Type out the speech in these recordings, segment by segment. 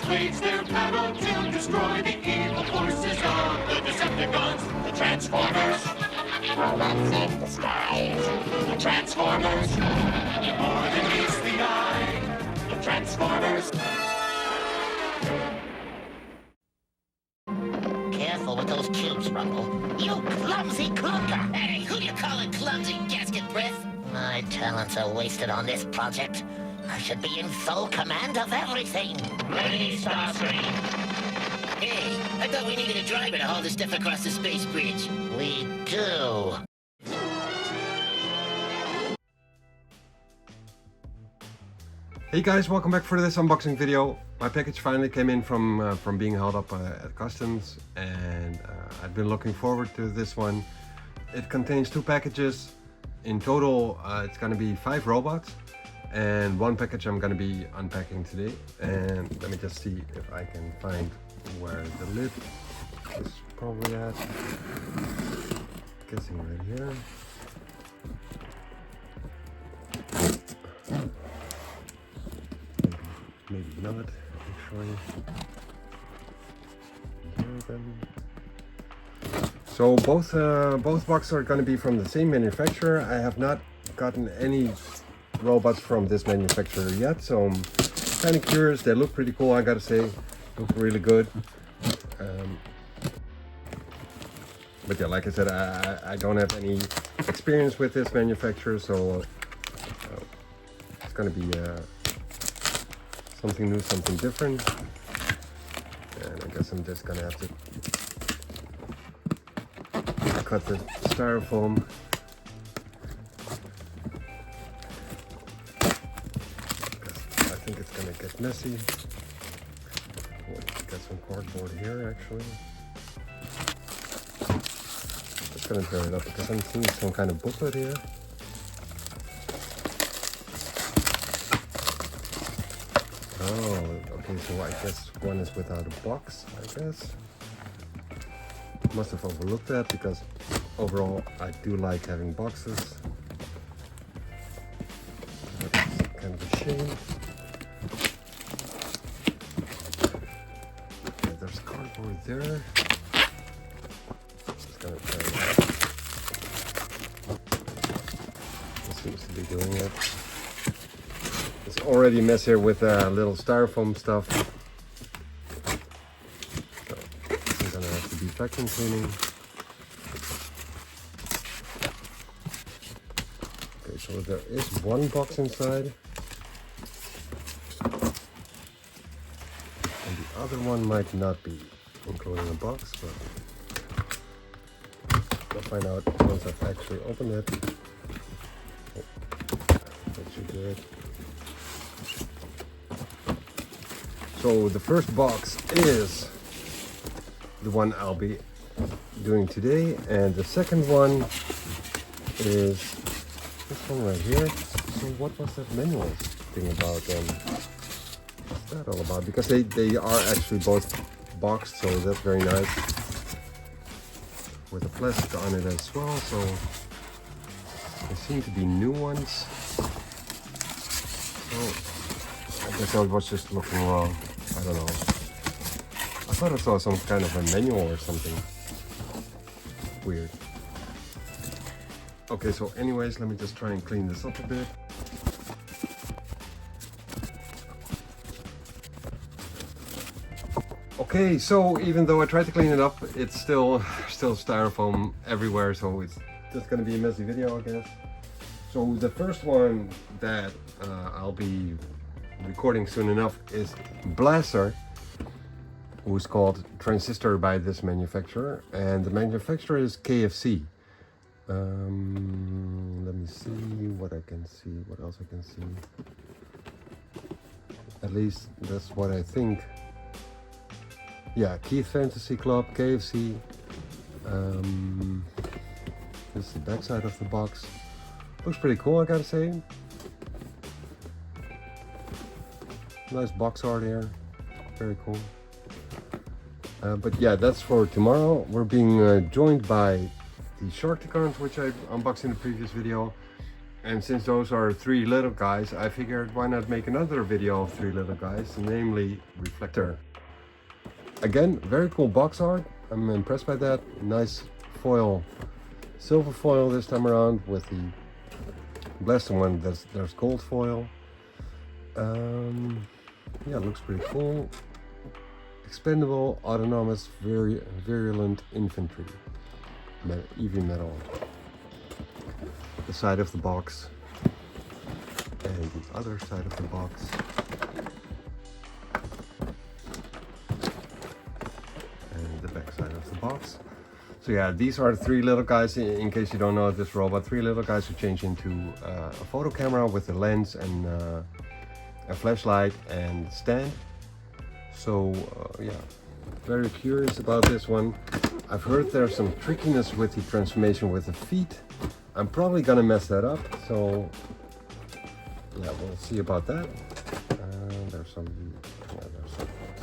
waves their paddle to destroy the evil forces of the Decepticons, the Transformers. Robots in disguise, the Transformers. More than meets the eye, the Transformers. Careful with those cubes, Rumble. You clumsy clunker! Hey, who you calling clumsy, gasket breath? My talents are wasted on this project. I should be in full command of everything. Ready, Starscream. Hey, I thought we needed a driver to haul the stuff across the space bridge. We do. Hey guys, welcome back for this unboxing video. My package finally came in from being held up at customs, and I've been looking forward to this one. It contains 2 packages. In total, it's gonna be 5 robots, and 1 package I'm gonna be unpacking today. And let me just see if I can find where the lid is probably at. Guessing right here. Maybe not, actually. So both boxes are going to be from the same manufacturer. I have not gotten any robots from this manufacturer yet, so I'm kind of curious. They look pretty cool, I gotta say. Look really good. But yeah, like I said, I don't have any experience with this manufacturer, so it's going to be something new, something different. And I guess I'm just gonna have to cut the styrofoam. I think it's gonna get messy. Got some cardboard here actually. Just gonna tear it up because I'm seeing some kind of booklet here. Oh, okay, so I guess one is without a box, I guess. Must have overlooked that because overall I do like having boxes. That's kind of a shame. Okay, there's cardboard there. Just gonna try it out. It seems to be doing it. It's already messier with little styrofoam stuff. So this is gonna have to be vacuum cleaning. Okay, so there is 1 box inside. And the other one might not be including a box, but I'll find out once I've actually opened it. Oh, that should do it. So the first box is the one I'll be doing today, and the second one is this one right here. So what was that manual thing about then? What's that all about? Because they are actually both boxed, so that's very nice. With a plastic on it as well, so they seem to be new ones. So I guess I was just looking wrong. I don't know. I thought I saw some kind of a manual or something. Weird. Okay, so anyways, let me just try and clean this up a bit. Okay, so even though I tried to clean it up, it's still styrofoam everywhere, so it's just gonna be a messy video, I guess. So the first one that I'll be recording soon enough is Blaster, who's called Transistor by this manufacturer, and the manufacturer is KFC. Let me see what I can see, what else I can see. At least that's what I think. Yeah, Keith Fantasy Club, KFC. This is the back side of the box. Looks pretty cool, I gotta say. Nice box art here, very cool. But yeah, that's for tomorrow. We're being joined by the Sharkticons, which I unboxed in the previous video, And since those are 3 little guys, I figured why not make another video of 3 little guys, namely Reflector. Again, very cool box art. I'm impressed by that. Nice foil, silver foil this time around. With the blaster one, there's gold foil. Yeah, it looks pretty cool. Expendable, autonomous, virulent infantry. EV metal. The side of the box. And the other side of the box. And the back side of the box. So yeah, these are the 3 little guys. In case you don't know this robot, 3 little guys who change into a photo camera with a lens and a flashlight and stand. So yeah, very curious about this one. I've heard there's some trickiness with the transformation with the feet. I'm probably gonna mess that up, so yeah, we'll see about that. There's some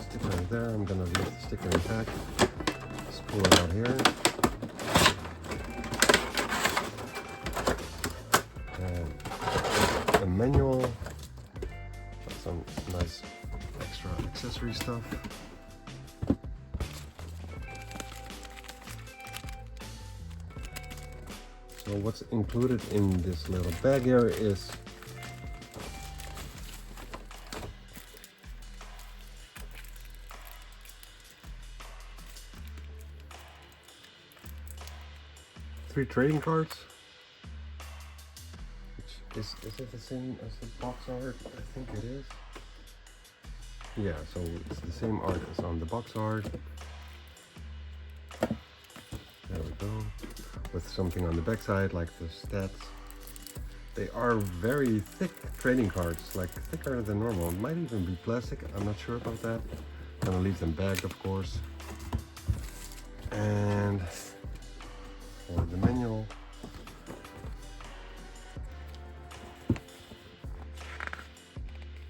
sticker in there. I'm gonna leave the sticker intact. Let's pull it out here. And a manual. Some nice extra accessory stuff. So what's included in this little bag here is three trading cards. Which is it the same as the box art? I think it is. Yeah, so it's the same art as on the box art. There we go. With something on the back side like the stats. They are very thick trading cards, like thicker than normal. It might even be plastic, I'm not sure about that. I'm gonna leave them bagged, of course. And for the manual,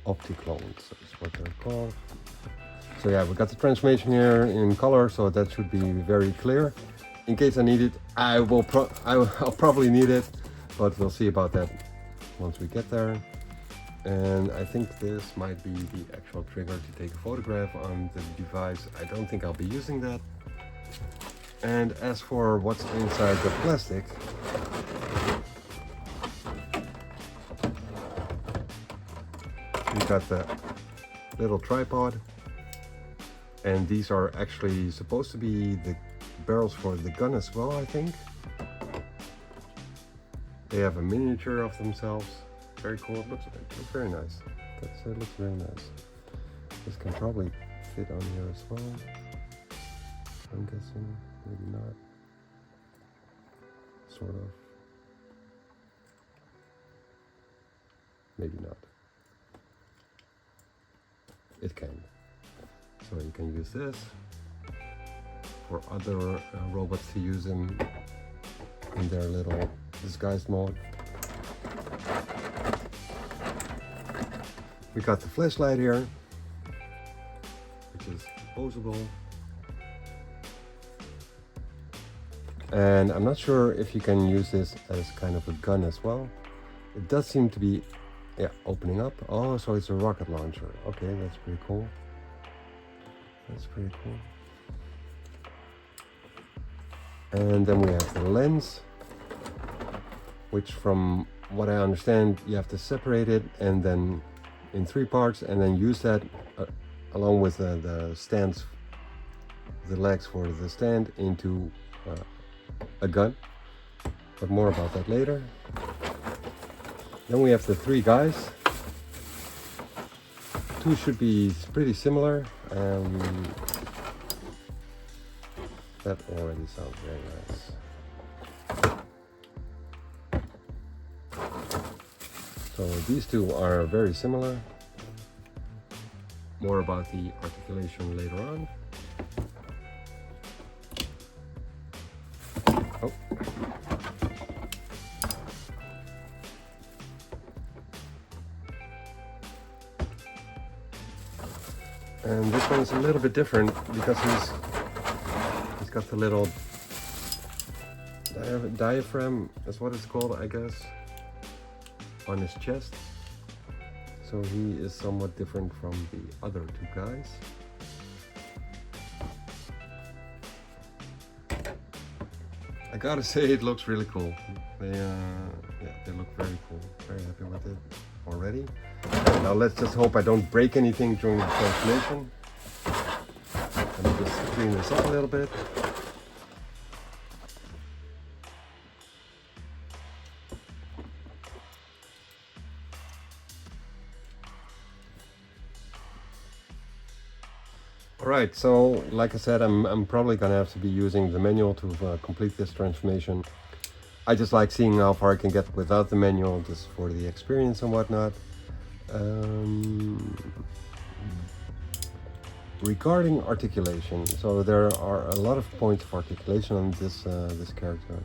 OPTICLONES is what they're called. So yeah, we got the transformation here in color, so that should be very clear. In case I need it, I'll probably need it, but we'll see about that once we get there. And I think this might be the actual trigger to take a photograph on the device. I don't think I'll be using that. And as for what's inside the plastic, we got the little tripod, and these are actually supposed to be the barrels for the gun as well, I think. They have a miniature of themselves. Very cool. It looks very nice. It looks very nice. This can probably fit on here as well, I'm guessing. Maybe not. Sort of. Maybe not. It can. So you can use this for other robots to use them in their little disguise mode. We got the flashlight here, which is posable. And I'm not sure if you can use this as kind of a gun as well. It does seem to be, yeah, opening up. Oh, so it's a rocket launcher. Okay, that's pretty cool. That's pretty cool. And then we have the lens, which from what I understand, you have to separate it and then in 3 parts, and then use that along with the stands, the legs for the stand, into a gun. But more about that later. Then we have the 3 guys. 2 should be pretty similar. That already sounds very nice. So these 2 are very similar. More about the articulation later on. Oh. And this one is a little bit different because he's got the little diaphragm, is what it's called, I guess. on his chest. So he is somewhat different from the other two guys. I gotta say, it looks really cool. They look very cool. Very happy with it already. Now let's just hope I don't break anything during the transformation. Let me just clean this up a little bit. Alright, so like I said, I'm probably gonna have to be using the manual to complete this transformation. I just like seeing how far I can get without the manual, just for the experience and whatnot. Regarding articulation, so there are a lot of points of articulation on this this character.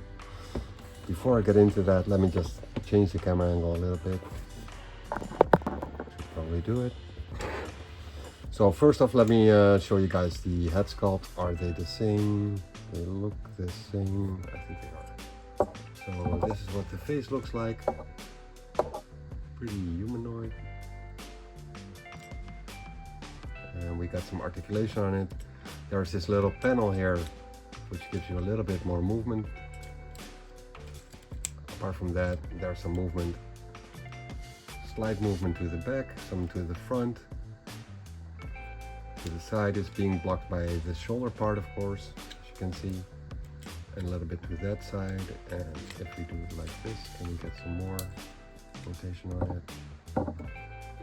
Before I get into that, let me just change the camera angle a little bit. Should probably do it. So first off, let me show you guys the head sculpt. Are they the same? They look the same. I think they are. So this is what the face looks like. Pretty humanoid. And we got some articulation on it. There's this little panel here, which gives you a little bit more movement. Apart from that, there's some movement. Slight movement to the back, some to the front. To the side is being blocked by the shoulder part, of course, as you can see, and a little bit to that side. And if we do it like this, can we get some more rotation on it?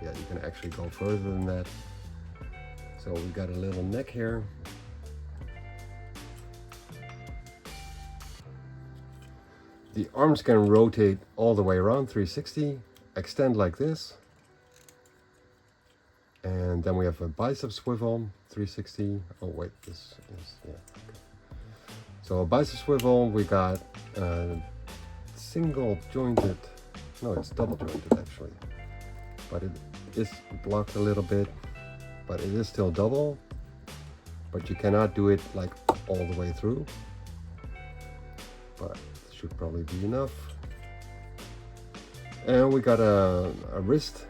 Yeah, you can actually go further than that. So we got a little neck here. The arms can rotate all the way around 360, extend like this. And then we have a bicep swivel, 360. Oh wait, this is, yeah. Okay. So a bicep swivel, we got single jointed, no, it's double jointed actually. But it is blocked a little bit, but it is still double. But you cannot do it like all the way through. But it should probably be enough. And we got a wrist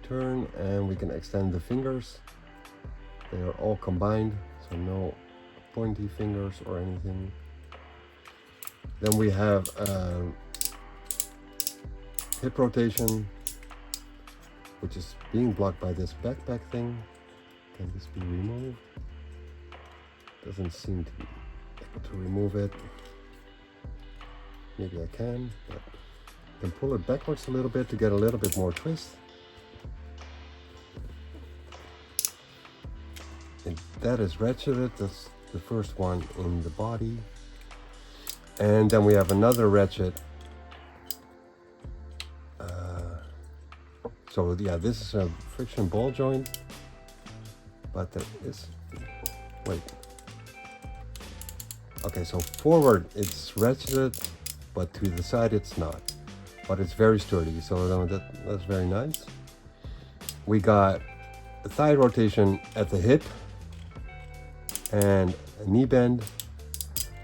turn, and we can extend the fingers. They are all combined, so no pointy fingers or anything. Then we have hip rotation, which is being blocked by this backpack thing. Can this be removed? Doesn't seem to be able to remove it. Maybe I can, but I can pull it backwards a little bit to get a little bit more twist. And that is ratcheted. That's the first one in the body. And then we have another ratchet. So yeah, this is a friction ball joint, but there is, wait. Okay, so forward it's ratcheted, but to the side it's not. But it's very sturdy, so that's very nice. We got a thigh rotation at the hip and a knee bend,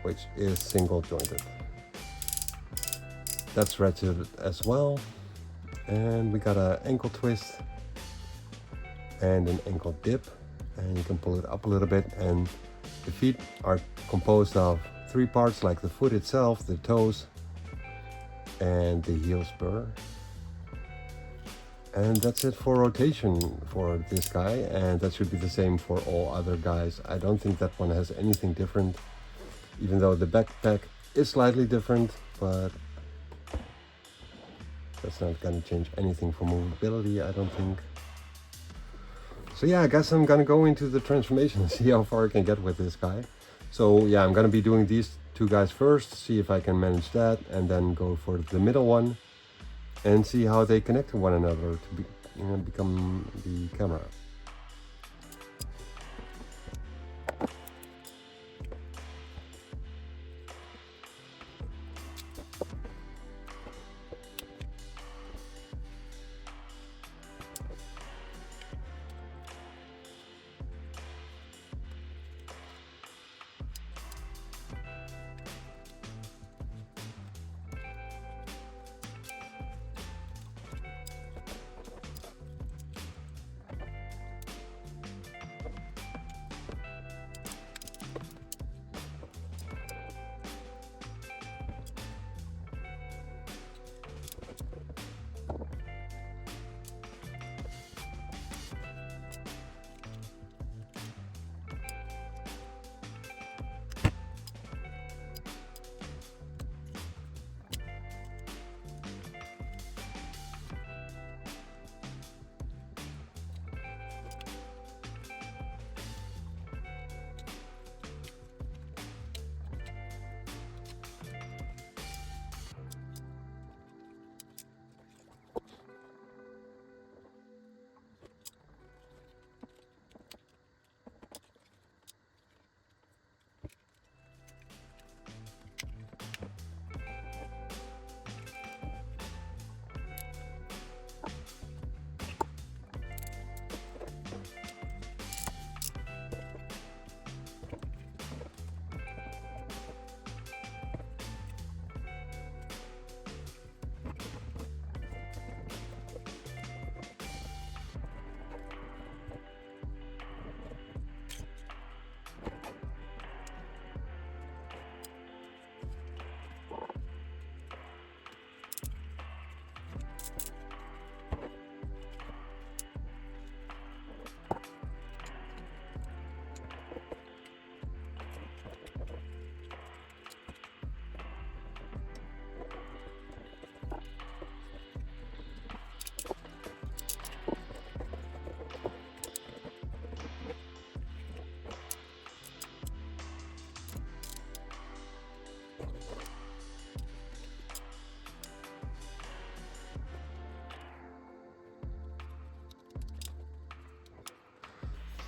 which is single jointed. That's ratcheted as well. And we got an ankle twist and an ankle dip, and you can pull it up a little bit. And the feet are composed of 3 parts, like the foot itself, the toes, and the heel spur. And that's it for rotation for this guy, and that should be the same for all other guys. I don't think that one has anything different, even though the backpack is slightly different, but that's not gonna change anything for movability, I don't think. So yeah, I guess I'm gonna go into the transformation and see how far I can get with this guy. So yeah, I'm gonna be doing these 2 guys first, see if I can manage that, and then go for the middle one and see how they connect to one another to become the camera.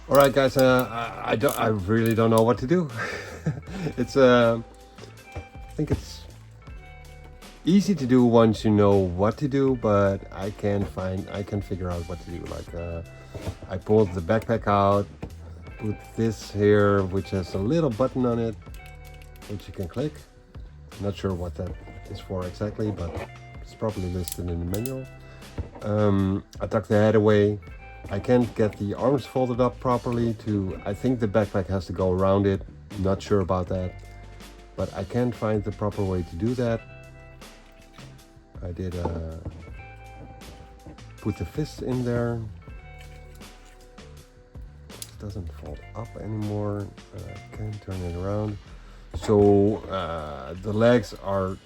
All right, guys. I really don't know what to do. It's I think it's easy to do once you know what to do, but I can figure out what to do. Like I pulled the backpack out, put this here, which has a little button on it, which you can click. Not sure what that is for exactly, but it's probably listed in the manual. I tuck the head away. I can't get the arms folded up properly I think the backpack has to go around it. Not sure about that, but I can't find the proper way to do that. I did put the fist in there. It doesn't fold up anymore. I can turn it around. So the legs are,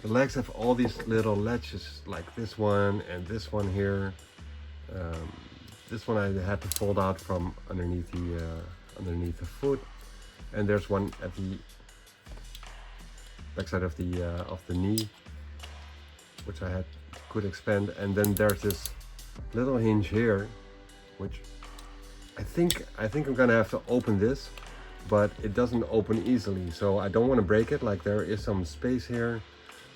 the legs have all these little latches like this one and this one here. This one I had to fold out from underneath the foot, and there's one at the backside of the knee, which I could expand, and then there's this little hinge here, which I think I'm gonna have to open this, but it doesn't open easily, so I don't want to break it. Like, there is some space here,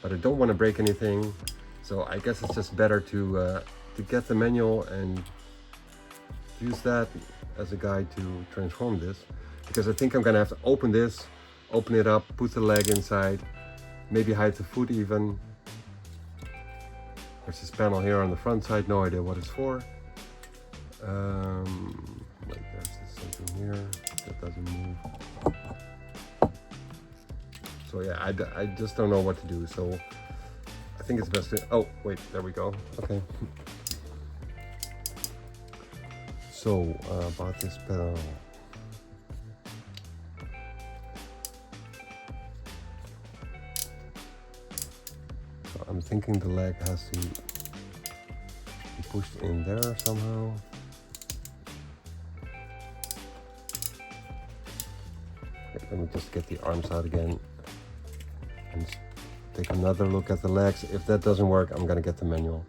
but I don't want to break anything, so I guess it's just better to get the manual and use that as a guide to transform this, because I think I'm gonna have to open this, open it up, put the leg inside, maybe hide the foot even. There's this panel here on the front side, no idea what it's for. Like, there's this something here that doesn't move. So yeah, I just don't know what to do, so I think it's best to, oh wait, there we go, okay. So about this pedal. So I'm thinking the leg has to be pushed in there somehow. Okay, let me just get the arms out again and take another look at the legs. If that doesn't work, I'm gonna get the manual.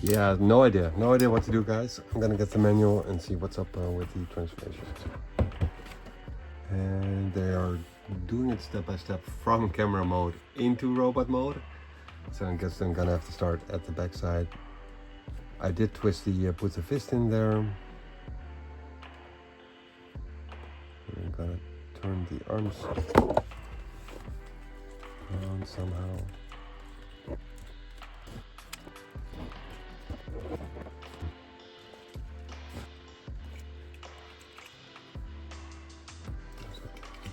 Yeah, no idea what to do, guys. I'm gonna get the manual and see what's up with the transformations. And they are doing it step by step from camera mode into robot mode. So I guess I'm gonna have to start at the back side. I did twist put the fist in there. I'm gonna turn the arms around somehow.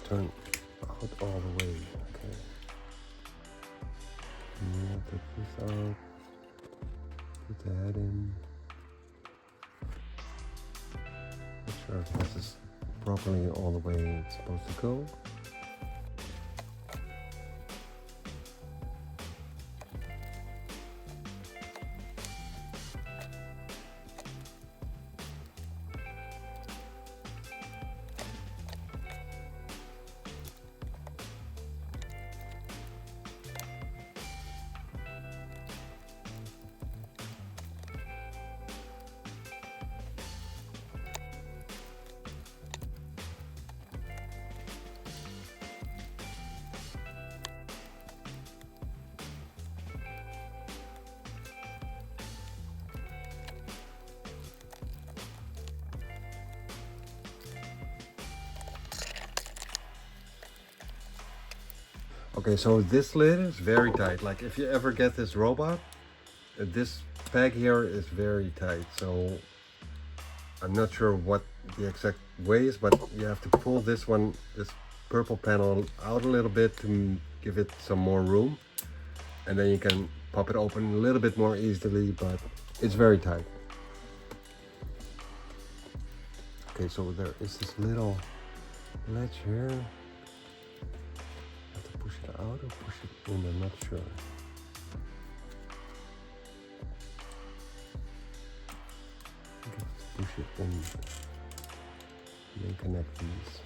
Turn out all the way, okay. Yeah, take this out, put the head in. Make sure this is properly all the way it's supposed to go. Okay, so this lid is very tight. Like, if you ever get this robot, this peg here is very tight. So I'm not sure what the exact way is, but you have to pull this one, this purple panel out a little bit to give it some more room. And then you can pop it open a little bit more easily, but it's very tight. Okay, so there is this little ledge here. Have to push it out or push it in, I'm not sure. I think I have to push it in and then connect these.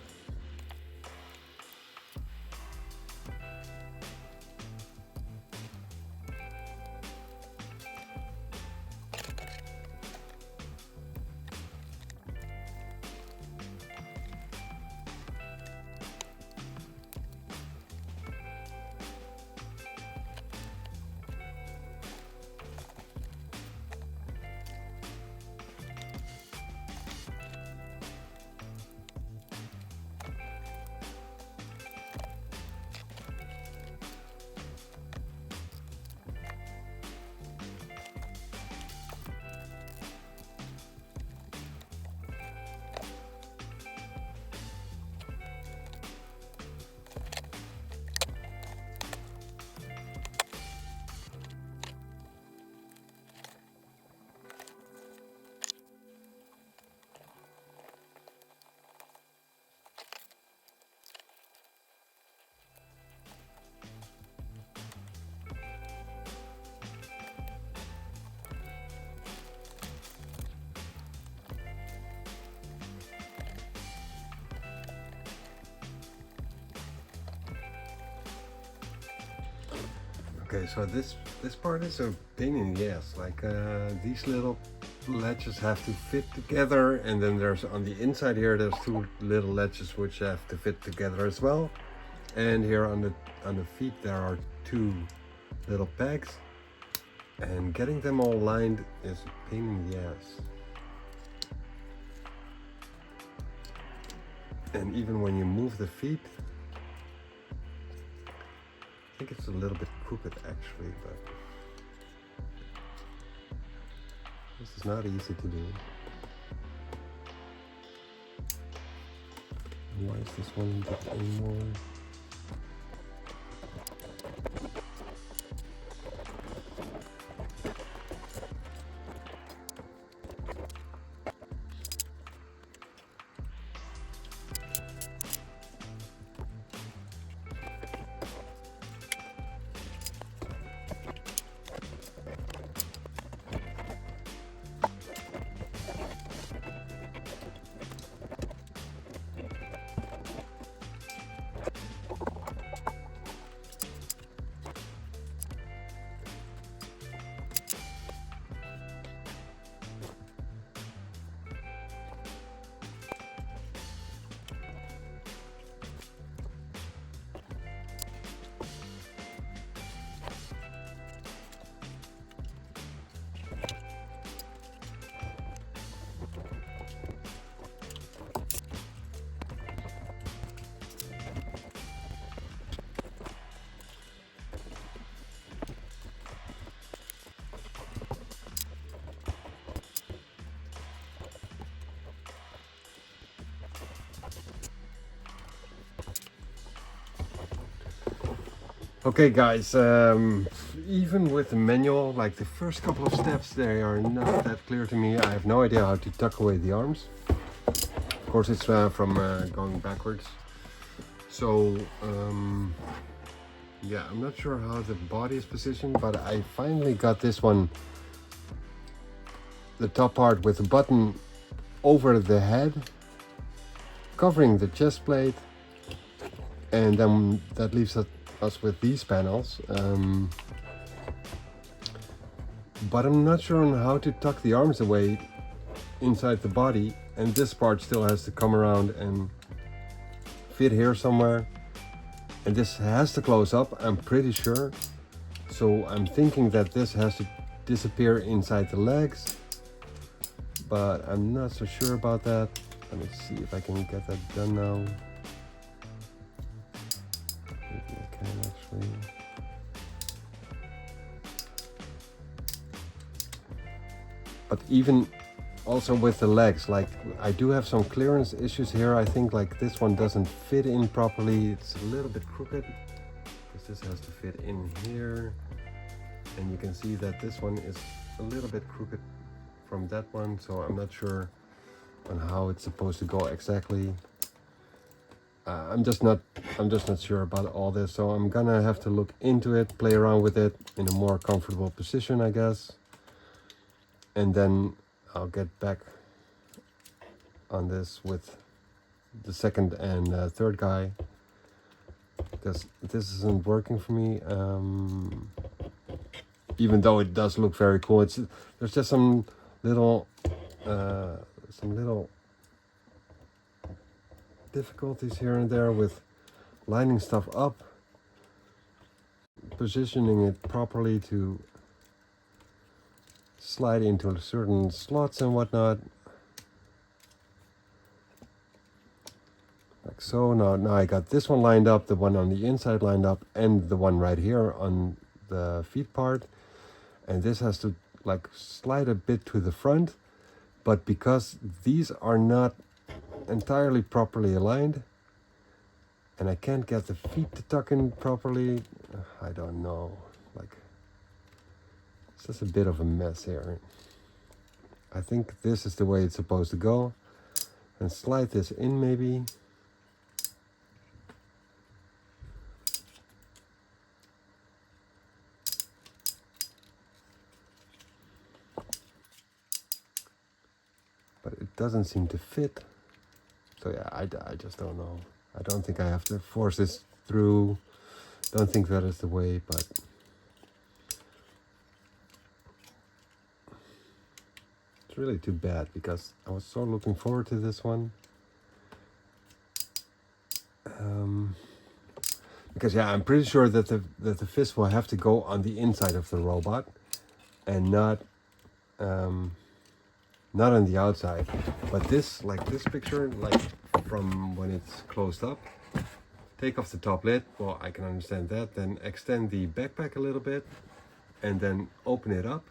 Okay, so this part is a pain in the ass. Like these little ledges have to fit together, and then there's on the inside here there's two little ledges which have to fit together as well. And here on the feet there are two little pegs, and getting them all lined is a pain in the ass. And even when you move the feet, I think it's a little bit crooked actually, but this is not easy to do. Why is this one a bit anymore? Okay guys, even with the manual, like the first couple of steps, they are not that clear to me. I have no idea how to tuck away the arms. Of course it's from going backwards. So yeah, I'm not sure how the body is positioned, but I finally got this one, the top part with the button over the head, covering the chest plate, and then that leaves us with these panels, but I'm not sure on how to tuck the arms away inside the body, and this part still has to come around and fit here somewhere, and this has to close up, I'm pretty sure. So I'm thinking that this has to disappear inside the legs, but I'm not so sure about that. Let me see if I can get that done now. Actually, but even also with the legs, like I do have some clearance issues here. I think like this one doesn't fit in properly. It's a little bit crooked because this has to fit in here, and you can see that this one is a little bit crooked from that one, so I'm not sure on how it's supposed to go exactly. I'm just not sure about all this, so I'm gonna have to look into it, play around with it in a more comfortable position, I guess, and then I'll get back on this with the second and third guy, because this isn't working for me. Even though it does look very cool, there's just some little difficulties here and there with lining stuff up, positioning it properly to slide into certain slots and whatnot. Like so. Now I got this one lined up, the one on the inside lined up, and the one right here on the feet part. And this has to like slide a bit to the front, but because these are not entirely properly aligned and I can't get the feet to tuck in properly, I don't know, like it's just a bit of a mess here. I think this is the way it's supposed to go, and slide this in maybe. But it doesn't seem to fit. So yeah, I just don't know. I don't think I have to force this through. Don't think that is the way, but it's really too bad because I was so looking forward to this one. Because yeah, I'm pretty sure that the fist will have to go on the inside of the robot and not on the outside. But this picture, like from when it's closed up, take off the top lid, well, I can understand that. Then extend the backpack a little bit and then open it up,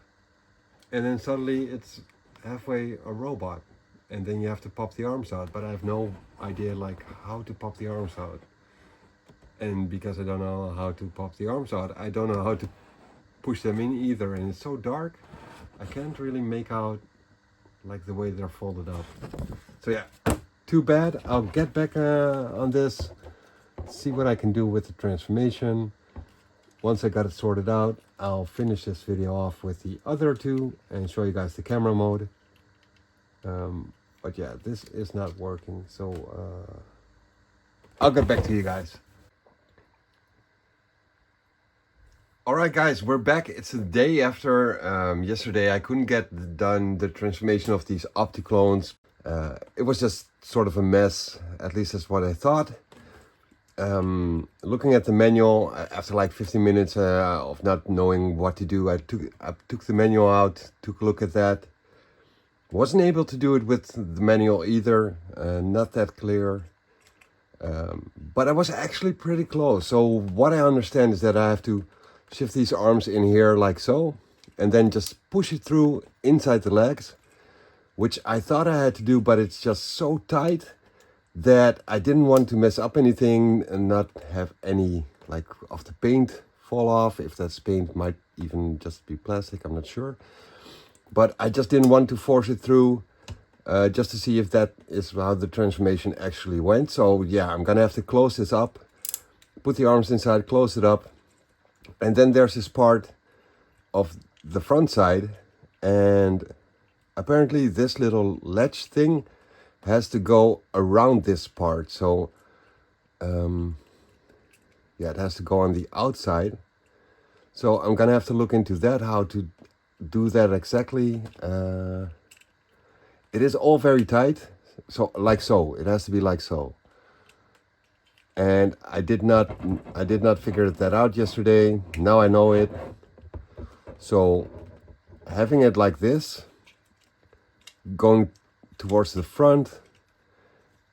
and then suddenly it's halfway a robot, and then you have to pop the arms out. But I have no idea like how to pop the arms out, and because I don't know how to pop the arms out, I don't know how to push them in either, and it's so dark I can't really make out like the way they're folded up. So yeah, too bad. I'll get back on this, see what I can do with the transformation. Once I got it sorted out, I'll finish this video off with the other two and show you guys the camera mode. But yeah, this is not working, so I'll get back to you guys. Alright guys, we're back. It's a day after yesterday. I couldn't get done the transformation of these OPTICLONES. It was just sort of a mess, at least that's what I thought. Looking at the manual, after like 15 minutes of not knowing what to do, I took the manual out, took a look at that. Wasn't able to do it with the manual either, not that clear. But I was actually pretty close. So what I understand is that I have to shift these arms in here like so, and then just push it through inside the legs, which I thought I had to do, but it's just so tight that I didn't want to mess up anything and not have any like of the paint fall off. If that's paint, might even just be plastic, I'm not sure. But I just didn't want to force it through just to see if that is how the transformation actually went. So yeah, I'm gonna have to close this up, put the arms inside, close it up. And then there's this part of the front side, and apparently this little ledge thing has to go around this part. So yeah, it has to go on the outside. So I'm gonna have to look into that, how to do that exactly. It is all very tight, so like so. It has to be like so. And I did not figure that out yesterday. Now I know it. So having it like this, going towards the front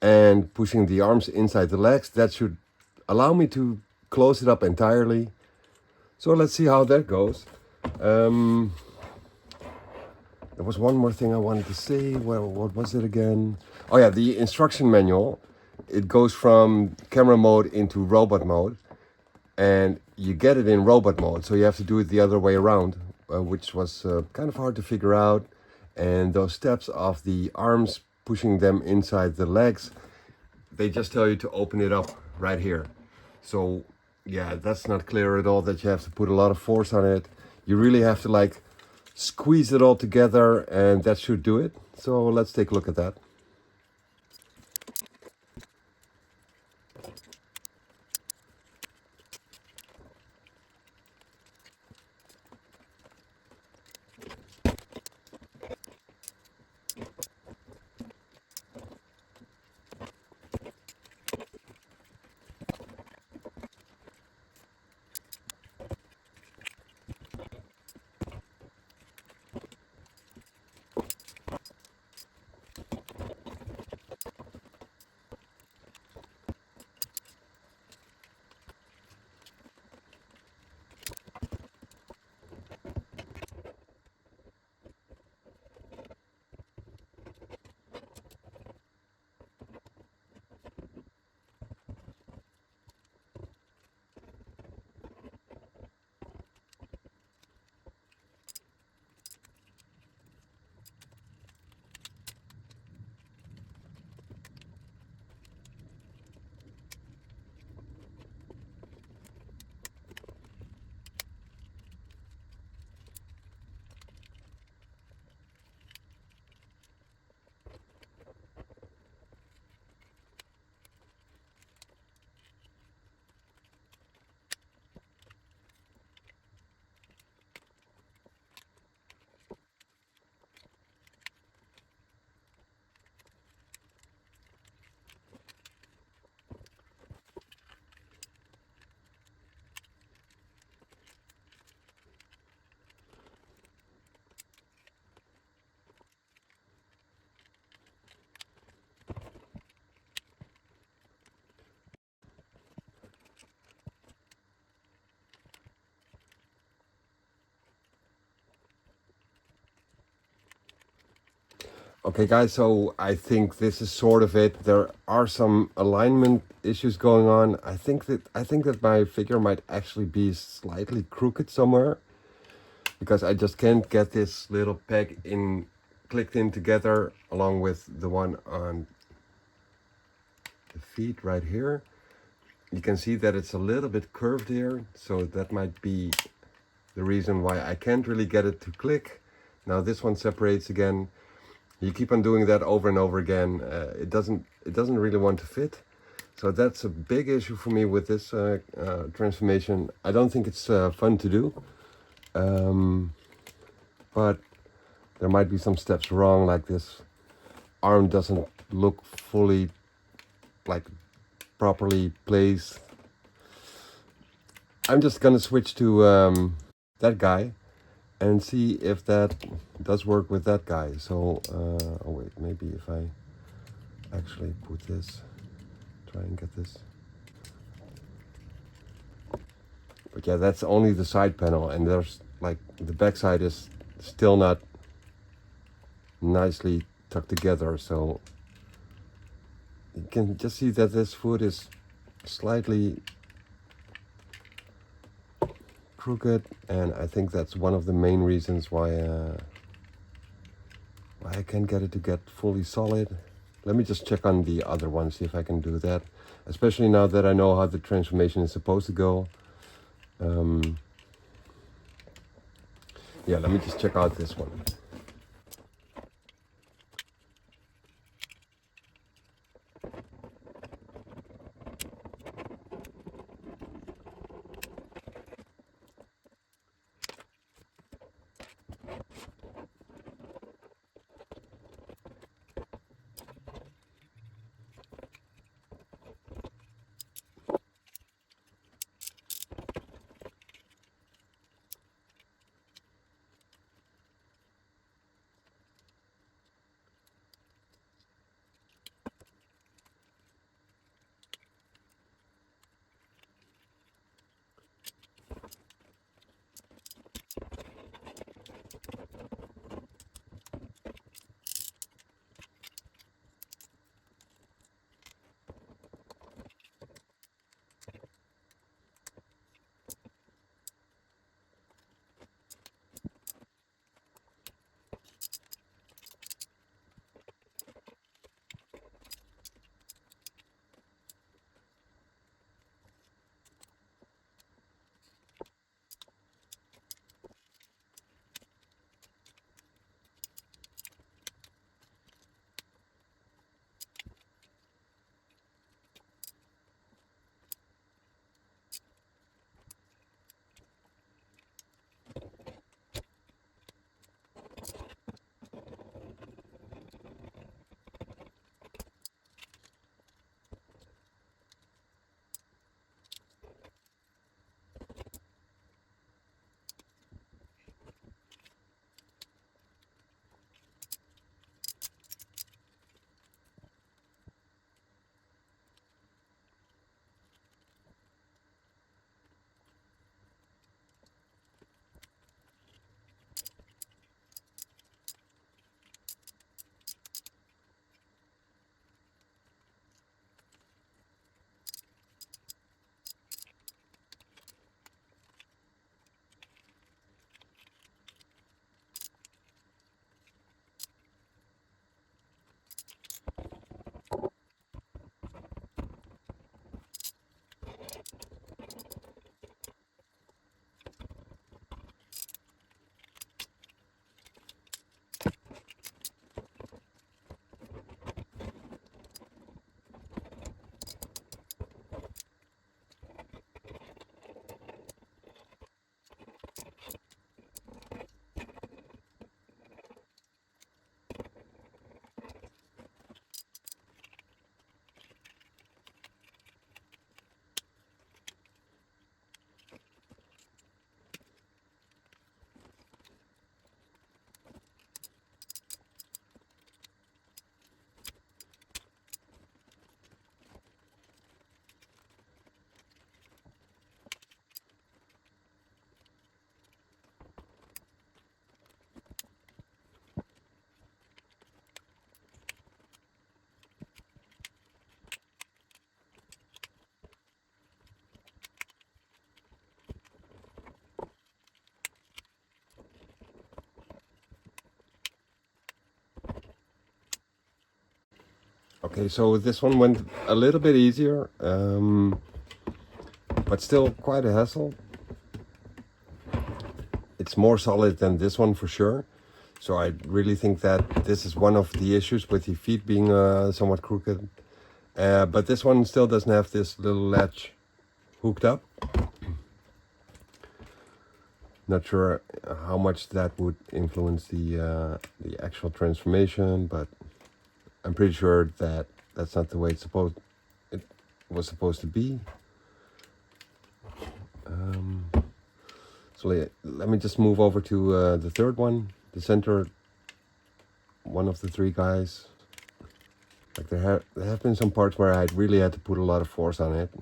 and pushing the arms inside the legs, that should allow me to close it up entirely. So let's see how that goes. There was one more thing I wanted to say. Well, what was it again? Oh yeah, the instruction manual. It goes from camera mode into robot mode, and you get it in robot mode, so you have to do it the other way around, which was kind of hard to figure out. And those steps of the arms pushing them inside the legs, they just tell you to open it up right here. So yeah, that's not clear at all, that you have to put a lot of force on it. You really have to like squeeze it all together, and that should do it. So let's take a look at that. Okay guys, so I think this is sort of it. There are some alignment issues going on. I think that my figure might actually be slightly crooked somewhere, because I just can't get this little peg in clicked in together along with the one on the feet right here. You can see that it's a little bit curved here, so that might be the reason why I can't really get it to click. Now this one separates again. You keep on doing that over and over again. It doesn't really want to fit. So that's a big issue for me with this transformation. I don't think it's fun to do. But there might be some steps wrong, like this arm doesn't look fully like properly placed. I'm just gonna switch to that guy and see if that does work with that guy. So, oh wait, maybe if I actually put this, try and get this. But yeah, that's only the side panel, and there's like the back side is still not nicely tucked together. So you can just see that this foot is slightly crooked, and I think that's one of the main reasons why I can't get it to get fully solid. Let me just check on the other one, see if I can do that, especially now that I know how the transformation is supposed to go. Yeah, let me just check out this one. Okay, so this one went a little bit easier, but still quite a hassle. It's more solid than this one for sure. So I really think that this is one of the issues with the feet being somewhat crooked. But this one still doesn't have this little latch hooked up. Not sure how much that would influence the actual transformation, but I'm pretty sure that that's not the way it was supposed to be. So let me just move over to the third one, the center one of the three guys. Like there have been some parts where I really had to put a lot of force on it.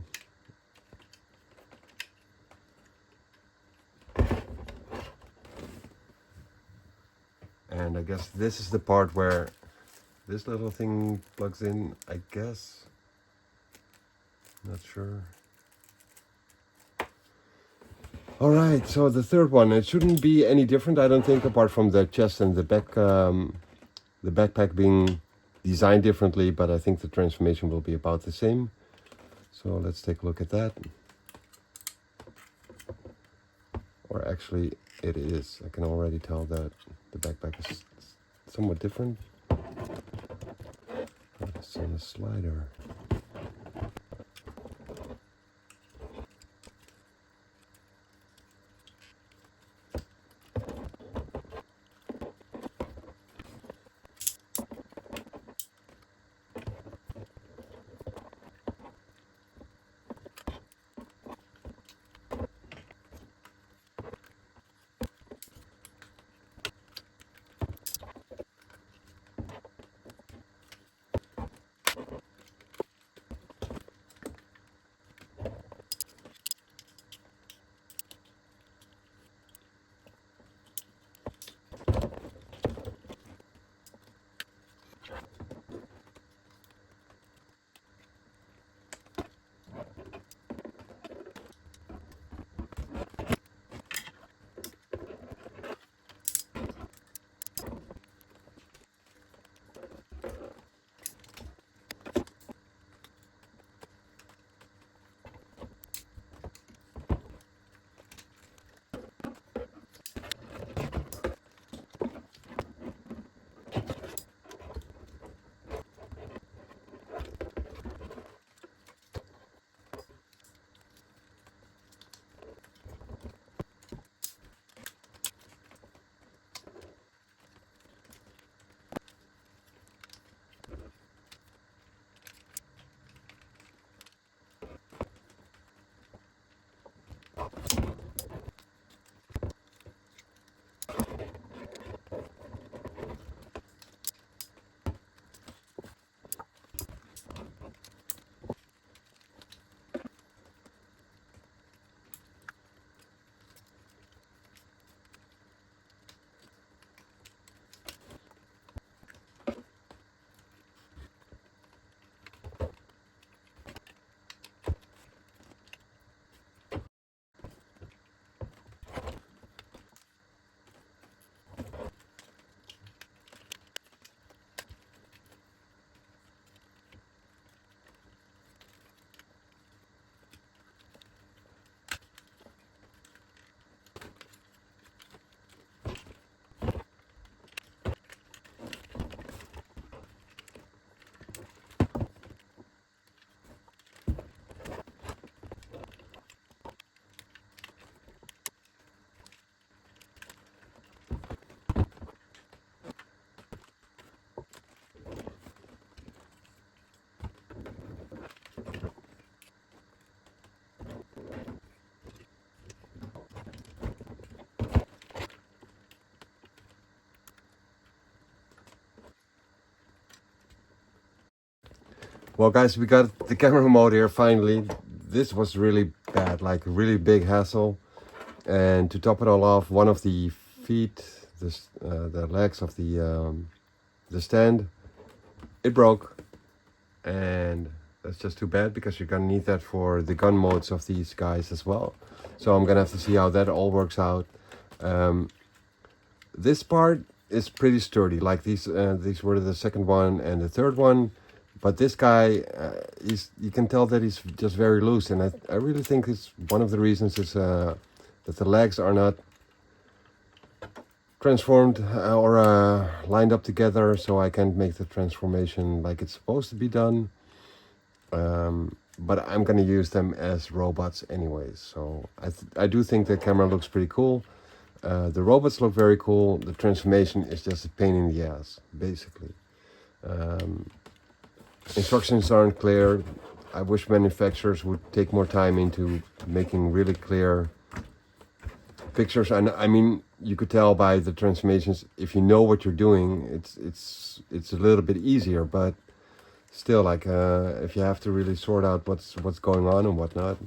And I guess this is the part where this little thing plugs in, I guess. Not sure. All right, so the third one, it shouldn't be any different, I don't think, apart from the chest and the back, the backpack being designed differently, but I think the transformation will be about the same. So let's take a look at that. Or actually, it is. I can already tell that the backpack is somewhat different. It's on a slider. Well guys, we got the camera mode here finally. This was really bad, like a really big hassle. And to top it all off, one of the feet, the legs of the stand, it broke. And that's just too bad because you're gonna need that for the gun modes of these guys as well. So I'm gonna have to see how that all works out. This part is pretty sturdy, like these were the second one and the third one. But this guy, you can tell that he's just very loose, and I really think it's one of the reasons is that the legs are not transformed or lined up together, so I can't make the transformation like it's supposed to be done. But I'm gonna use them as robots anyways, so I do think the camera looks pretty cool. The robots look very cool. The transformation is just a pain in the ass, basically. Instructions aren't clear. I wish manufacturers would take more time into making really clear pictures. And I mean, you could tell by the transformations, if you know what you're doing, it's a little bit easier. But still, like if you have to really sort out what's going on and whatnot,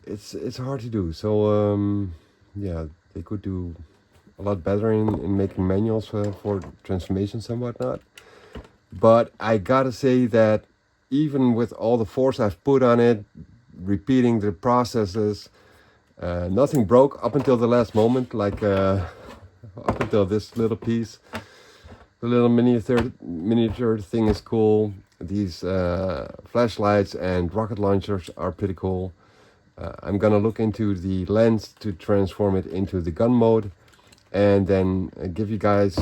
it's hard to do. So yeah, they could do a lot better in making manuals for transformations and whatnot. But I gotta say that even with all the force I've put on it, repeating the processes, nothing broke up until the last moment, like up until this little piece. The little miniature thing is cool. These flashlights and rocket launchers are pretty cool. I'm gonna look into the lens to transform it into the gun mode, and then give you guys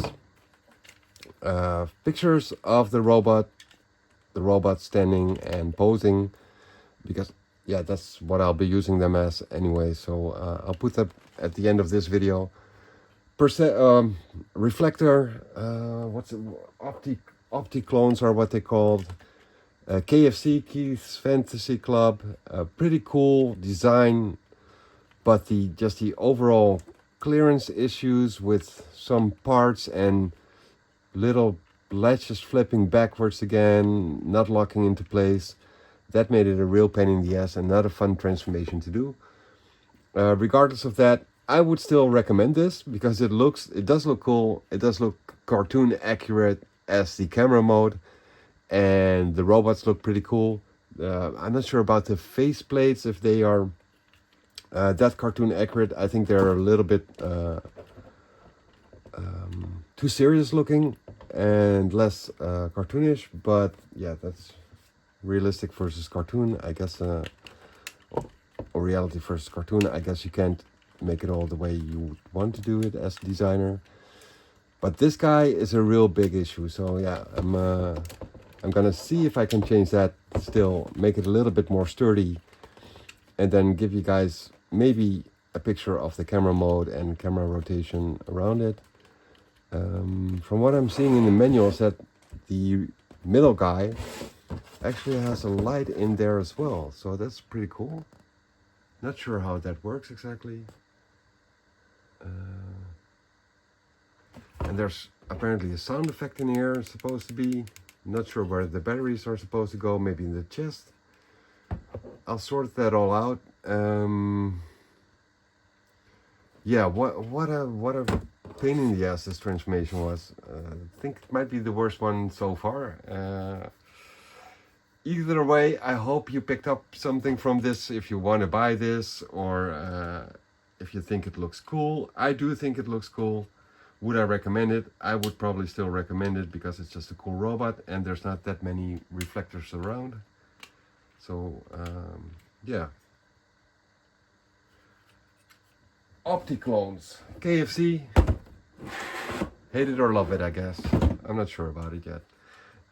pictures of the robot standing and posing, because yeah, that's what I'll be using them as anyway. So I'll put that at the end of this video. Reflector, what's it? OPTICLONES are what they called. KFC, Keith's Fantasy Club, pretty cool design, but the overall clearance issues with some parts and little latches flipping backwards again, not locking into place, that made it a real pain in the ass and not a fun transformation to do. Regardless of that, I would still recommend this because it does look cool. It does look cartoon accurate as the camera mode, and the robots look pretty cool. I'm not sure about the face plates, if they are that cartoon accurate. I think they're a little bit too serious looking and less cartoonish, but yeah, that's realistic versus cartoon, I guess, or reality versus cartoon. I guess you can't make it all the way you want to do it as a designer, but this guy is a real big issue. So yeah, I'm gonna see if I can change that, still make it a little bit more sturdy, and then give you guys maybe a picture of the camera mode and camera rotation around it. From what I'm seeing in the manuals, that the middle guy actually has a light in there as well, so that's pretty cool. Not sure how that works exactly. And there's apparently a sound effect in here, supposed to be. Not sure where the batteries are supposed to go, maybe in the chest. I'll sort that all out. Yeah, what a pain in the ass this transformation was. I think it might be the worst one so far. Either way, I hope you picked up something from this if you want to buy this, or if you think it looks cool. I do think it looks cool. Would I recommend it? I would probably still recommend it because it's just a cool robot and there's not that many reflectors around. So yeah. OPTICLONES, KFC, hate it or love it, I guess. I'm not sure about it yet.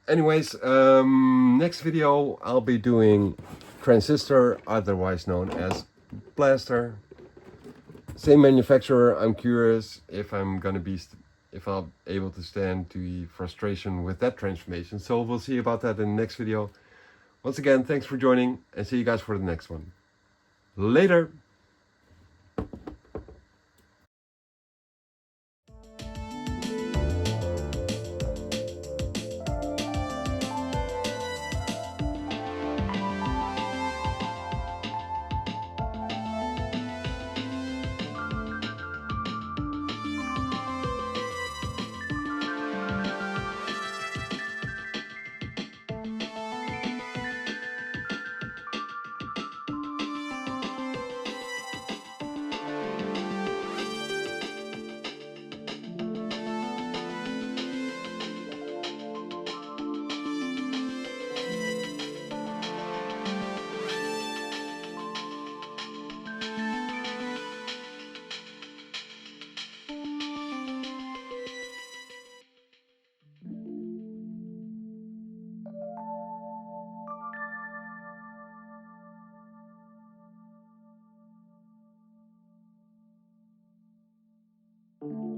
Anyways, next video I'll be doing transistor, otherwise known as blaster. Same manufacturer. I'm curious if I'm gonna be, if I'll be able to stand the frustration with that transformation. So we'll see about that in the next video. Once again, thanks for joining, and see you guys for the next one. Later. you.